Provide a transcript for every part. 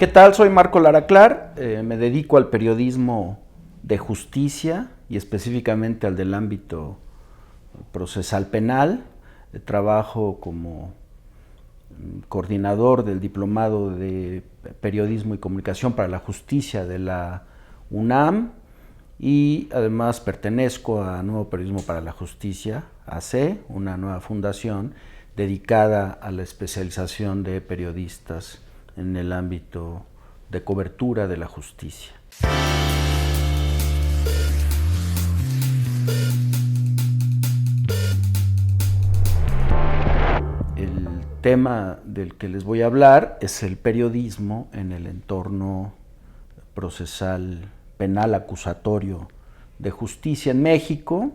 ¿Qué tal? Soy Marco Lara Clar, me dedico al periodismo de justicia y específicamente al del ámbito procesal penal. Trabajo como coordinador del Diplomado de Periodismo y Comunicación para la Justicia de la UNAM y además pertenezco a Nuevo Periodismo para la Justicia, AC, una nueva fundación dedicada a la especialización de periodistas en el ámbito de cobertura de la justicia. El tema del que les voy a hablar es el periodismo en el entorno procesal penal acusatorio de justicia en México,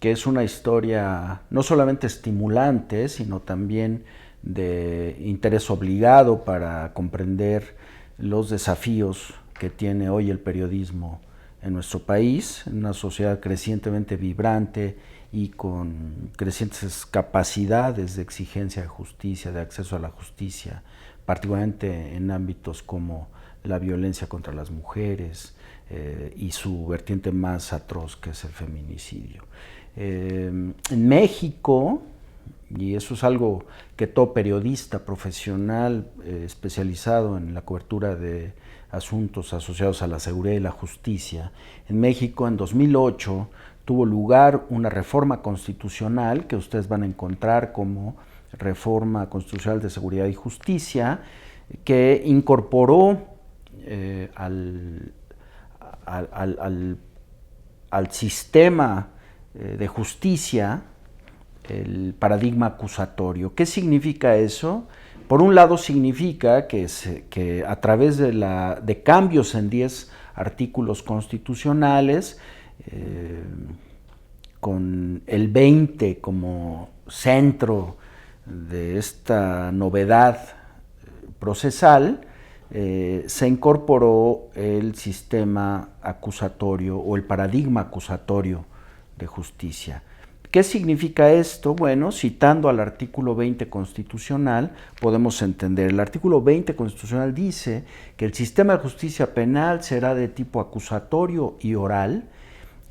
que es una historia no solamente estimulante, sino también de interés obligado para comprender los desafíos que tiene hoy el periodismo en nuestro país, en una sociedad crecientemente vibrante y con crecientes capacidades de exigencia de justicia, de acceso a la justicia, particularmente en ámbitos como la violencia contra las mujeres y su vertiente más atroz, que es el feminicidio. En México, y eso es algo que todo periodista profesional especializado en la cobertura de asuntos asociados a la seguridad y la justicia, en México en 2008 tuvo lugar una reforma constitucional que ustedes van a encontrar como Reforma Constitucional de Seguridad y Justicia, que incorporó al sistema de justicia el paradigma acusatorio. ¿Qué significa eso? Por un lado significa que a través de cambios en 10 artículos constitucionales, con el 20 como centro de esta novedad procesal, se incorporó el sistema acusatorio o el paradigma acusatorio de justicia. ¿Qué significa esto? Bueno, citando al artículo 20 constitucional, podemos entender. El artículo 20 constitucional dice que el sistema de justicia penal será de tipo acusatorio y oral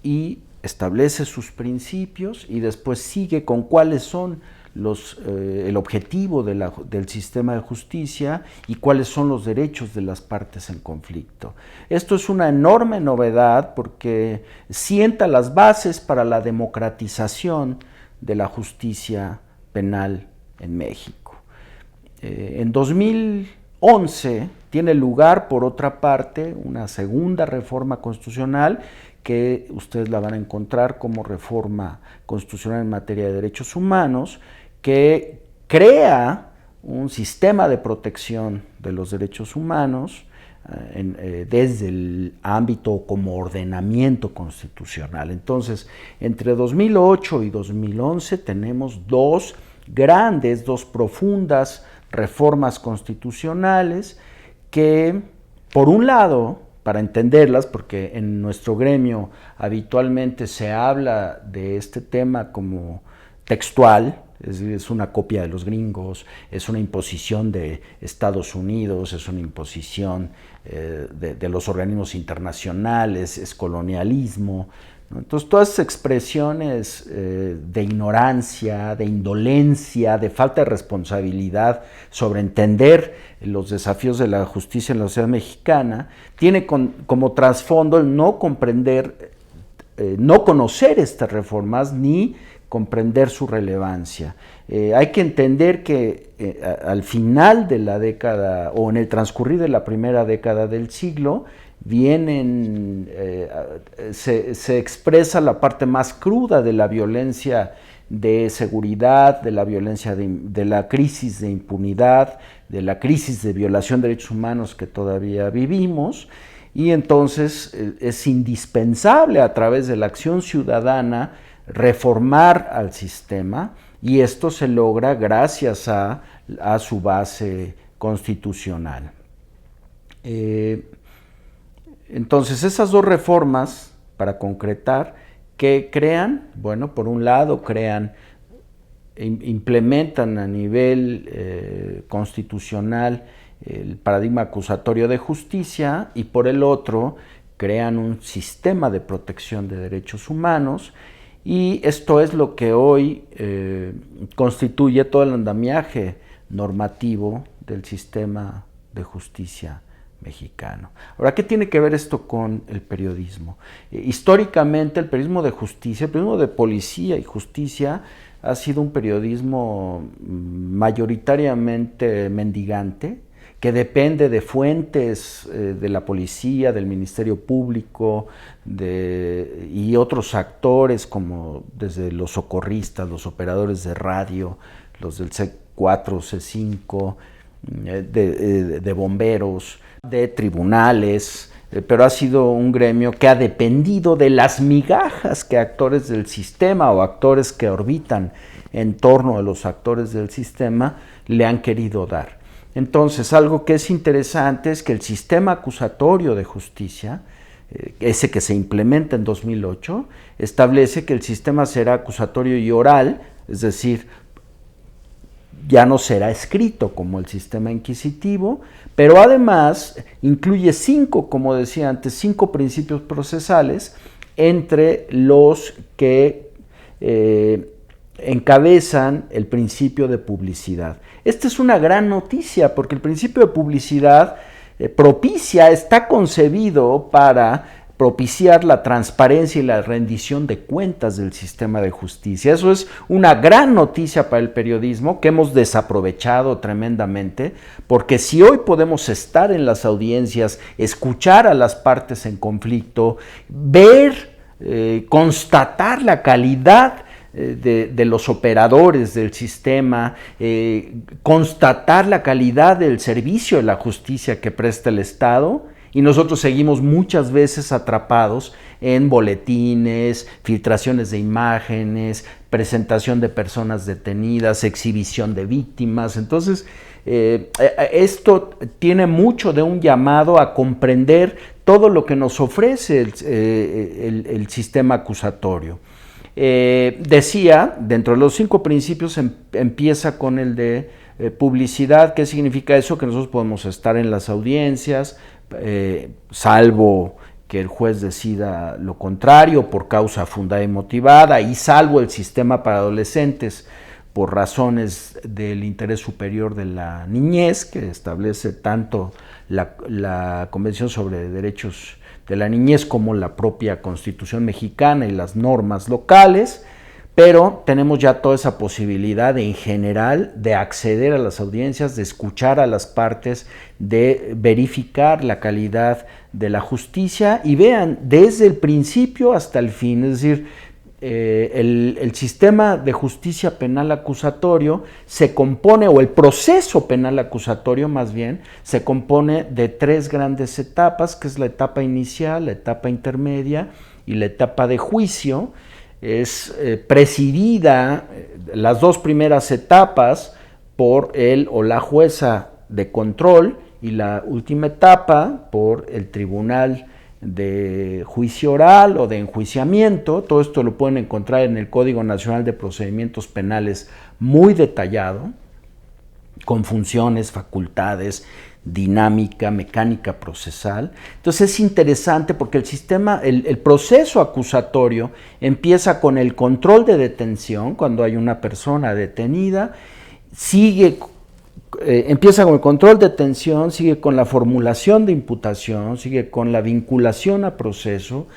y establece sus principios y después sigue con cuáles son el objetivo del sistema de justicia y cuáles son los derechos de las partes en conflicto. Esto es una enorme novedad porque sienta las bases para la democratización de la justicia penal en México. En 2011 tiene lugar, por otra parte, una segunda reforma constitucional que ustedes la van a encontrar como Reforma Constitucional en materia de derechos humanos, que crea un sistema de protección de los derechos humanos desde el ámbito como ordenamiento constitucional. Entonces, entre 2008 y 2011 tenemos dos profundas reformas constitucionales que, por un lado, para entenderlas, porque en nuestro gremio habitualmente se habla de este tema como textual, es decir, es una copia de los gringos, es una imposición de Estados Unidos, es una imposición de los organismos internacionales, es colonialismo, ¿no? Entonces, todas esas expresiones de ignorancia, de indolencia, de falta de responsabilidad sobre entender los desafíos de la justicia en la sociedad mexicana, tiene como trasfondo el no comprender, no conocer estas reformas ni comprender su relevancia. Hay que entender que al final de la década o en el transcurrir de la primera década del siglo se expresa la parte más cruda de la violencia de seguridad, de la violencia de la crisis de impunidad, de la crisis de violación de derechos humanos que todavía vivimos, y entonces es indispensable a través de la acción ciudadana reformar al sistema, y esto se logra gracias a su base constitucional. Entonces esas dos reformas, para concretar, que crean, bueno, por un lado implementan a nivel constitucional el paradigma acusatorio de justicia, y por el otro crean un sistema de protección de derechos humanos, y esto es lo que hoy constituye todo el andamiaje normativo del sistema de justicia mexicano. Ahora, ¿qué tiene que ver esto con el periodismo? Históricamente, el periodismo de justicia, el periodismo de policía y justicia, ha sido un periodismo mayoritariamente mendigante, que depende de fuentes de la policía, del Ministerio Público y otros actores, como desde los socorristas, los operadores de radio, los del C4, C5, de bomberos, de tribunales, pero ha sido un gremio que ha dependido de las migajas que actores del sistema o actores que orbitan en torno a los actores del sistema le han querido dar. Entonces, algo que es interesante es que el sistema acusatorio de justicia, ese que se implementa en 2008, establece que el sistema será acusatorio y oral, es decir, ya no será escrito como el sistema inquisitivo, pero además incluye como decía antes, 5 principios procesales, entre los que encabezan el principio de publicidad. Esta es una gran noticia, porque el principio de publicidad está concebido para propiciar la transparencia y la rendición de cuentas del sistema de justicia. Eso es una gran noticia para el periodismo que hemos desaprovechado tremendamente, porque si hoy podemos estar en las audiencias, escuchar a las partes en conflicto, ver, constatar la calidad de los operadores del sistema, constatar la calidad del servicio de la justicia que presta el Estado, y nosotros seguimos muchas veces atrapados en boletines, filtraciones de imágenes, presentación de personas detenidas, exhibición de víctimas. Entonces, esto tiene mucho de un llamado a comprender todo lo que nos ofrece el sistema acusatorio. Decía, dentro de los 5 principios empieza con el de publicidad. ¿Qué significa eso? Que nosotros podemos estar en las audiencias, salvo que el juez decida lo contrario por causa fundada y motivada, y salvo el sistema para adolescentes por razones del interés superior de la niñez, que establece tanto la Convención sobre Derechos de la Niñez como la propia Constitución mexicana y las normas locales. Pero tenemos ya toda esa posibilidad en general de acceder a las audiencias, de escuchar a las partes, de verificar la calidad de la justicia, y vean, desde el principio hasta el fin, es decir, el sistema de justicia penal acusatorio se compone, o el proceso penal acusatorio más bien, se compone de 3 grandes etapas, que es la etapa inicial, la etapa intermedia y la etapa de juicio. Es presidida, las 2 primeras etapas, por el o la jueza de control, y la última etapa por el tribunal de juicio oral o de enjuiciamiento. Todo esto lo pueden encontrar en el Código Nacional de Procedimientos Penales, muy detallado, con funciones, facultades, dinámica, mecánica procesal. Entonces es interesante porque el sistema, el proceso acusatorio empieza con el control de detención, cuando hay una persona detenida, empieza con el control de detención, sigue con la formulación de imputación, sigue con la vinculación a proceso,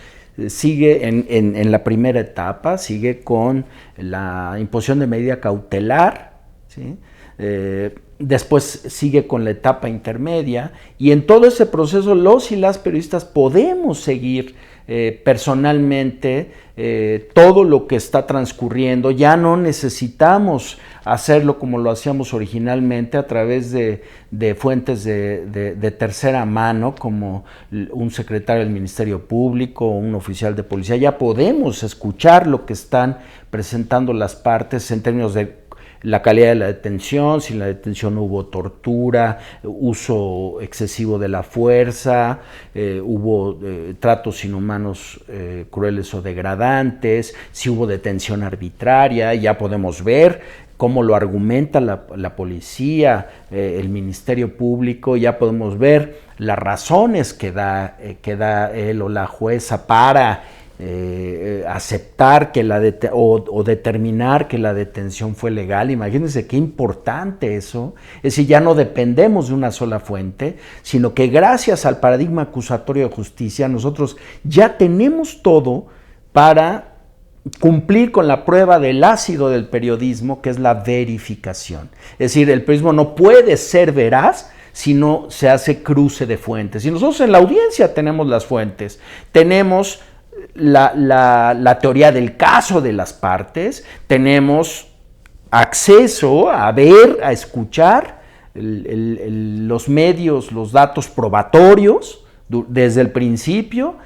sigue en la primera etapa, sigue con la imposición de medida cautelar, ¿sí? Después sigue con la etapa intermedia y en todo ese proceso los y las periodistas podemos seguir personalmente todo lo que está transcurriendo. Ya no necesitamos hacerlo como lo hacíamos originalmente a través de fuentes de tercera mano, como un secretario del Ministerio Público o un oficial de policía. Ya podemos escuchar lo que están presentando las partes en términos de la calidad de la detención, si en la detención hubo tortura, uso excesivo de la fuerza, hubo tratos inhumanos, crueles o degradantes, si hubo detención arbitraria. Ya podemos ver cómo lo argumenta la policía, el Ministerio Público. Ya podemos ver las razones que da él o la jueza para aceptar que o determinar que la detención fue legal. Imagínense qué importante eso. Es decir, ya no dependemos de una sola fuente, sino que gracias al paradigma acusatorio de justicia nosotros ya tenemos todo para cumplir con la prueba del ácido del periodismo, que es la verificación. Es decir, el periodismo no puede ser veraz si no se hace cruce de fuentes. Y nosotros en la audiencia tenemos las fuentes, tenemos la teoría del caso de las partes, tenemos acceso a ver, a escuchar los medios, los datos probatorios desde el principio,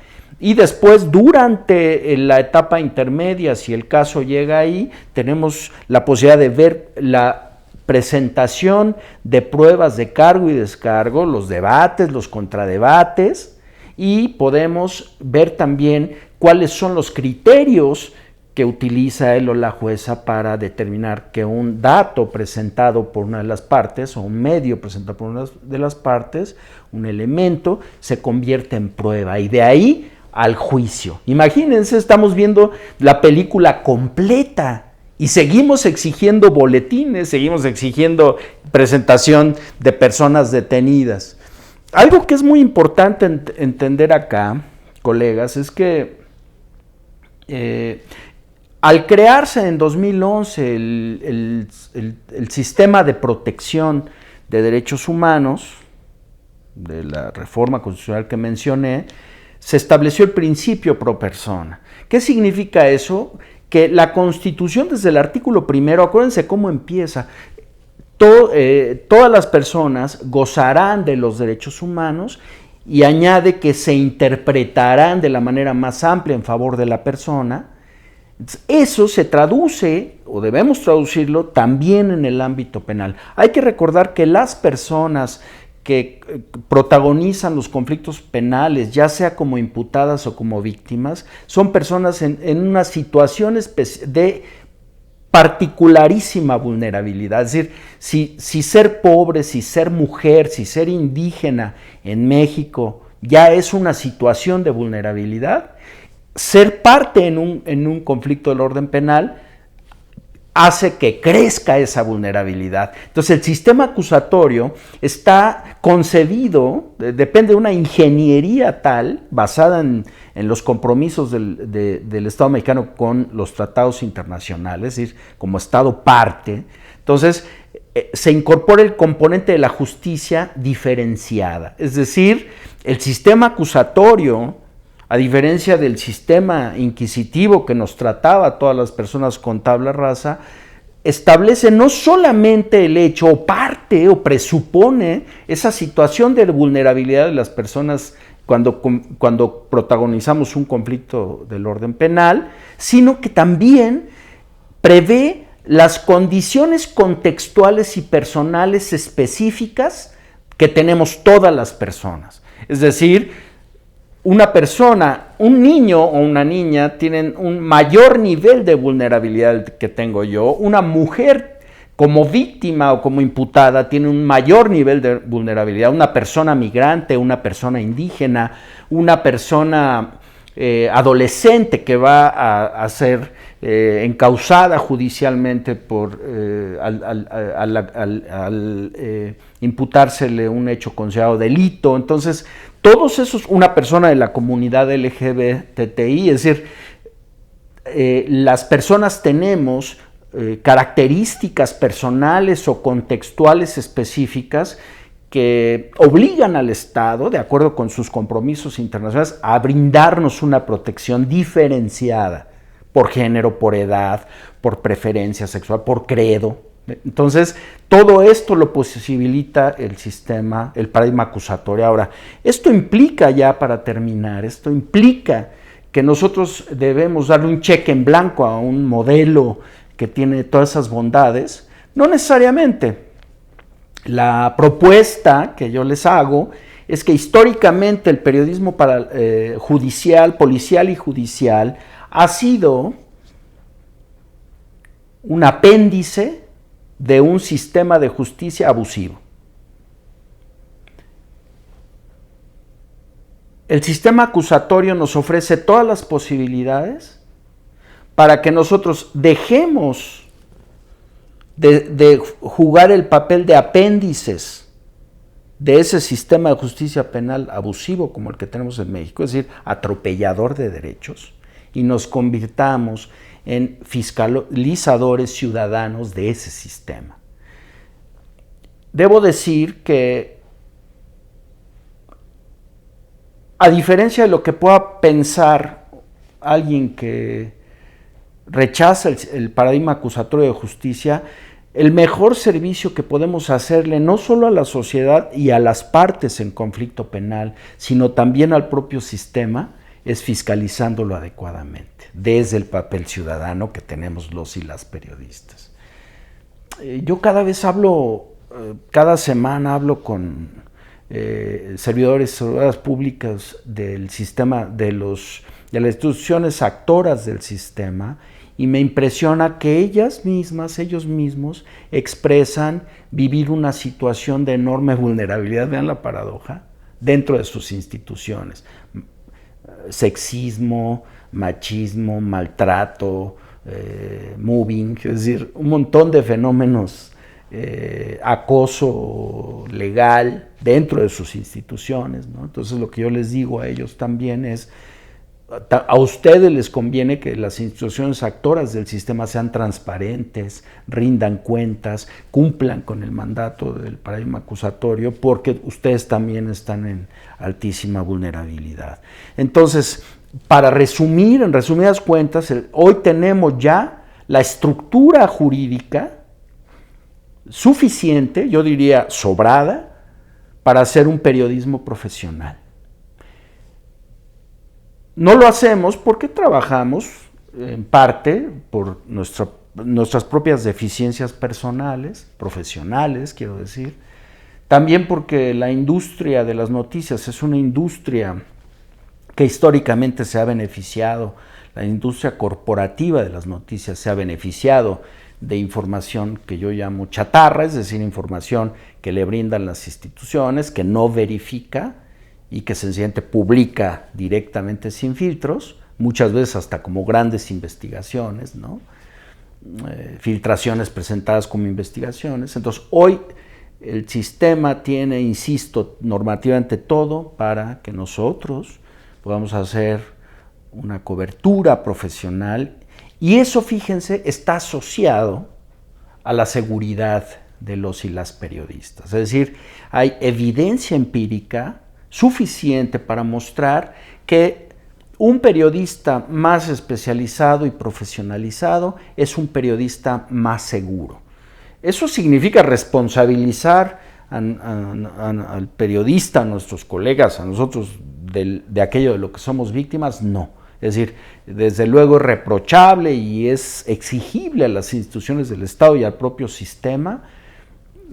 y después durante la etapa intermedia, si el caso llega ahí, tenemos la posibilidad de ver la presentación de pruebas de cargo y descargo, los debates, los contradebates, y podemos ver también cuáles son los criterios que utiliza él o la jueza para determinar que un dato presentado por una de las partes o un medio presentado por una de las partes, un elemento, se convierte en prueba, y de ahí al juicio. Imagínense, estamos viendo la película completa y seguimos exigiendo boletines, seguimos exigiendo presentación de personas detenidas. Algo que es muy importante entender acá, colegas, es que al crearse en 2011 el sistema de protección de derechos humanos, de la reforma constitucional que mencioné, se estableció el principio pro persona. ¿Qué significa eso? Que la Constitución, desde el artículo primero, acuérdense cómo empieza, todas las personas gozarán de los derechos humanos, y añade que se interpretarán de la manera más amplia en favor de la persona. Eso se traduce, o debemos traducirlo, también en el ámbito penal. Hay que recordar que las personas que protagonizan los conflictos penales, ya sea como imputadas o como víctimas, son personas en una situación de particularísima vulnerabilidad. Es decir, si ser pobre, si ser mujer, si ser indígena en México ya es una situación de vulnerabilidad, ser parte en un conflicto del orden penal hace que crezca esa vulnerabilidad. Entonces el sistema acusatorio está concebido, depende de una ingeniería tal, basada en los compromisos del Estado mexicano con los tratados internacionales, es decir, como Estado parte. Entonces se incorpora el componente de la justicia diferenciada, es decir, el sistema acusatorio, a diferencia del sistema inquisitivo que nos trataba a todas las personas con tabla rasa, establece no solamente el hecho o parte o presupone esa situación de vulnerabilidad de las personas cuando protagonizamos un conflicto del orden penal, sino que también prevé las condiciones contextuales y personales específicas que tenemos todas las personas. Es decir, una persona, un niño o una niña tienen un mayor nivel de vulnerabilidad que tengo yo. Una mujer como víctima o como imputada tiene un mayor nivel de vulnerabilidad. Una persona migrante, una persona indígena, una persona adolescente que va a ser encausada judicialmente al imputársele un hecho considerado delito. Entonces, todos esos, una persona de la comunidad LGBTI, es decir, las personas tenemos características personales o contextuales específicas que obligan al Estado, de acuerdo con sus compromisos internacionales, a brindarnos una protección diferenciada por género, por edad, por preferencia sexual, por credo. Entonces, todo esto lo posibilita el sistema, el paradigma acusatorio. Ahora, esto implica, ya para terminar, esto implica que nosotros debemos darle un cheque en blanco a un modelo que tiene todas esas bondades. No necesariamente. La propuesta que yo les hago es que históricamente el periodismo judicial, policial y judicial ha sido un apéndice de un sistema de justicia abusivo. El sistema acusatorio nos ofrece todas las posibilidades para que nosotros dejemos de jugar el papel de apéndices de ese sistema de justicia penal abusivo como el que tenemos en México, es decir, atropellador de derechos, y nos convirtamos en fiscalizadores ciudadanos de ese sistema. Debo decir que, a diferencia de lo que pueda pensar alguien que rechaza el paradigma acusatorio de justicia, el mejor servicio que podemos hacerle no solo a la sociedad y a las partes en conflicto penal, sino también al propio sistema, es fiscalizándolo adecuadamente, desde el papel ciudadano que tenemos los y las periodistas. Yo cada semana hablo con servidoras públicas del sistema, de las instituciones actoras del sistema, y me impresiona que ellos mismos expresan vivir una situación de enorme vulnerabilidad, vean la paradoja, dentro de sus instituciones. Sexismo, machismo, maltrato, mobbing, es decir, un montón de fenómenos, acoso legal dentro de sus instituciones, ¿no? Entonces lo que yo les digo a ellos también es, a ustedes les conviene que las instituciones actoras del sistema sean transparentes, rindan cuentas, cumplan con el mandato del paradigma acusatorio, porque ustedes también están en altísima vulnerabilidad. Entonces, para resumir, en resumidas cuentas, hoy tenemos ya la estructura jurídica suficiente, yo diría sobrada, para hacer un periodismo profesional. No lo hacemos porque trabajamos, en parte, por nuestras propias deficiencias personales, profesionales, quiero decir. También porque la industria de las noticias es una industria que históricamente se ha beneficiado, la industria corporativa de las noticias se ha beneficiado de información que yo llamo chatarra, es decir, información que le brindan las instituciones, que no verifica, y que sencillamente publica directamente sin filtros, muchas veces hasta como grandes investigaciones, ¿no? Filtraciones presentadas como investigaciones. Entonces, hoy el sistema tiene, insisto, normativamente todo para que nosotros podamos hacer una cobertura profesional, y eso, fíjense, está asociado a la seguridad de los y las periodistas. Es decir, hay evidencia empírica suficiente para mostrar que un periodista más especializado y profesionalizado es un periodista más seguro. ¿Eso significa responsabilizar al periodista, a nuestros colegas, a nosotros de aquello de lo que somos víctimas? No. Es decir, desde luego es reprochable y es exigible a las instituciones del Estado y al propio sistema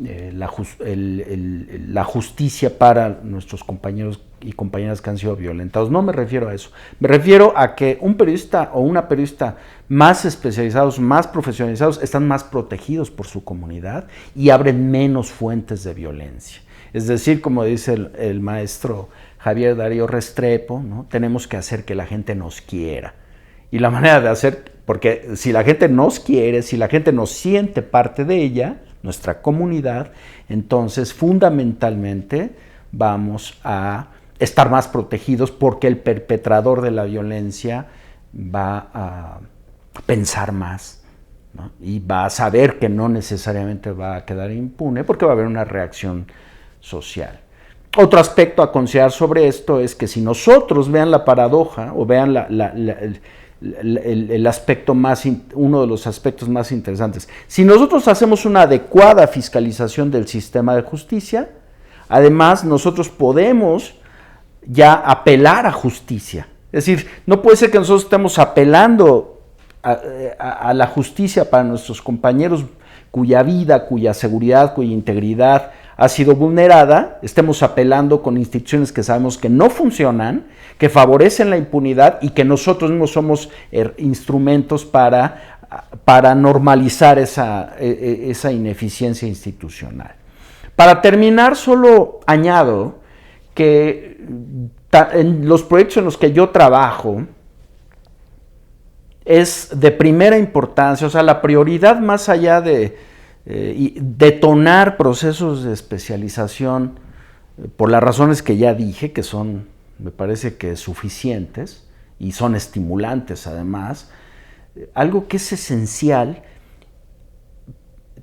la justicia para nuestros compañeros y compañeras que han sido violentados. No me refiero a eso, me refiero a que un periodista o una periodista más especializados, más profesionalizados, están más protegidos por su comunidad y abren menos fuentes de violencia. Es decir, como dice el maestro Javier Darío Restrepo, ¿no? Tenemos que hacer que la gente nos quiera. Y la manera de hacer, porque si la gente nos quiere, si la gente nos siente parte de ella, nuestra comunidad, entonces fundamentalmente vamos a estar más protegidos, porque el perpetrador de la violencia va a pensar más, ¿no? Y va a saber que no necesariamente va a quedar impune porque va a haber una reacción social. Otro aspecto a considerar sobre esto es que si nosotros vean la paradoja o vean el aspecto uno de los aspectos más interesantes, si nosotros hacemos una adecuada fiscalización del sistema de justicia, además nosotros podemos ya apelar a justicia. Es decir, no puede ser que nosotros estemos apelando a la justicia para nuestros compañeros cuya vida, cuya seguridad, cuya integridad ha sido vulnerada, estemos apelando con instituciones que sabemos que no funcionan, que favorecen la impunidad y que nosotros mismos somos instrumentos para normalizar esa ineficiencia institucional. Para terminar, solo añado que en los proyectos en los que yo trabajo es de primera importancia, o sea, la prioridad más allá de detonar procesos de especialización por las razones que ya dije, que son, me parece que suficientes y son estimulantes además, algo que es esencial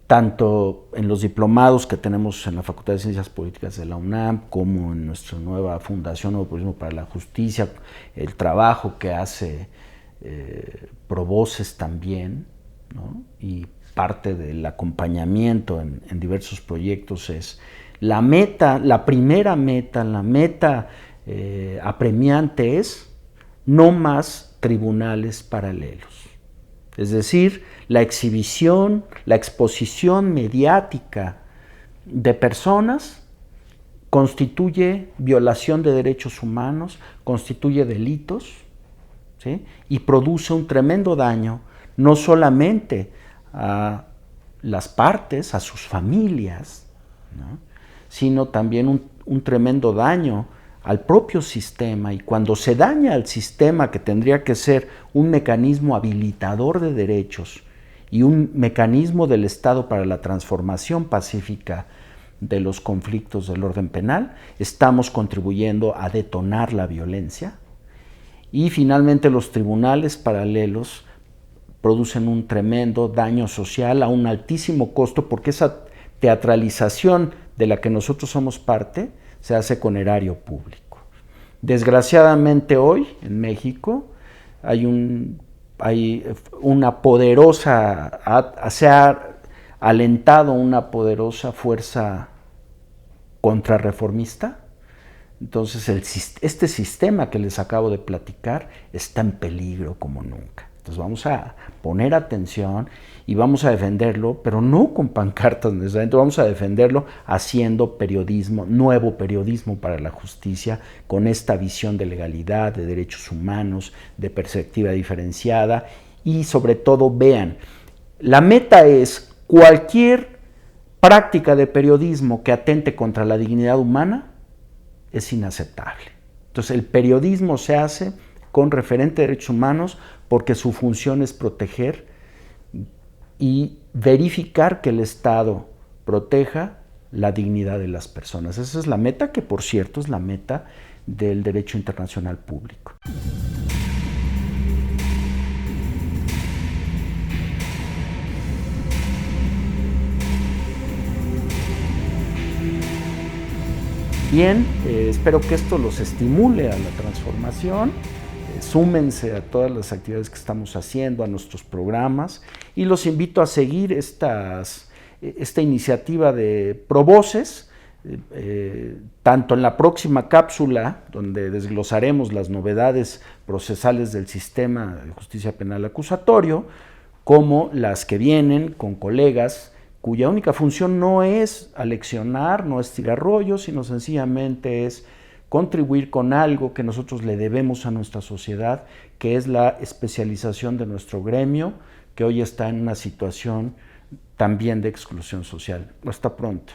tanto en los diplomados que tenemos en la Facultad de Ciencias Políticas de la UNAM, como en nuestra nueva Fundación Nuevo Periodismo para la Justicia, el trabajo que hace Provoces también, ¿no? Y parte del acompañamiento en diversos proyectos es la meta, la primera meta, la meta apremiante es no más tribunales paralelos. Es decir, la exhibición, la exposición mediática de personas constituye violación de derechos humanos, constituye delitos, ¿sí? Y produce un tremendo daño, no solamente a las partes, a sus familias, ¿no? Sino también un tremendo daño al propio sistema, y cuando se daña al sistema que tendría que ser un mecanismo habilitador de derechos y un mecanismo del Estado para la transformación pacífica de los conflictos del orden penal, estamos contribuyendo a detonar la violencia. Y finalmente los tribunales paralelos producen un tremendo daño social a un altísimo costo, porque esa teatralización de la que nosotros somos parte se hace con erario público. Desgraciadamente hoy en México se ha alentado una poderosa fuerza contrarreformista. Entonces este sistema que les acabo de platicar está en peligro como nunca. Entonces vamos a poner atención y vamos a defenderlo, pero no con pancartas necesariamente, vamos a defenderlo haciendo periodismo, nuevo periodismo para la justicia, con esta visión de legalidad, de derechos humanos, de perspectiva diferenciada, y sobre todo vean, la meta es cualquier práctica de periodismo que atente contra la dignidad humana es inaceptable. Entonces el periodismo se hace con referente a derechos humanos porque su función es proteger y verificar que el Estado proteja la dignidad de las personas. Esa es la meta, que por cierto es la meta del derecho internacional público. Bien, espero que esto los estimule a la transformación. Súmense a todas las actividades que estamos haciendo, a nuestros programas, y los invito a seguir esta iniciativa de Provoces, tanto en la próxima cápsula, donde desglosaremos las novedades procesales del sistema de justicia penal acusatorio, como las que vienen con colegas cuya única función no es aleccionar, no es tirar rollos, sino sencillamente es contribuir con algo que nosotros le debemos a nuestra sociedad, que es la especialización de nuestro gremio, que hoy está en una situación también de exclusión social. Hasta pronto.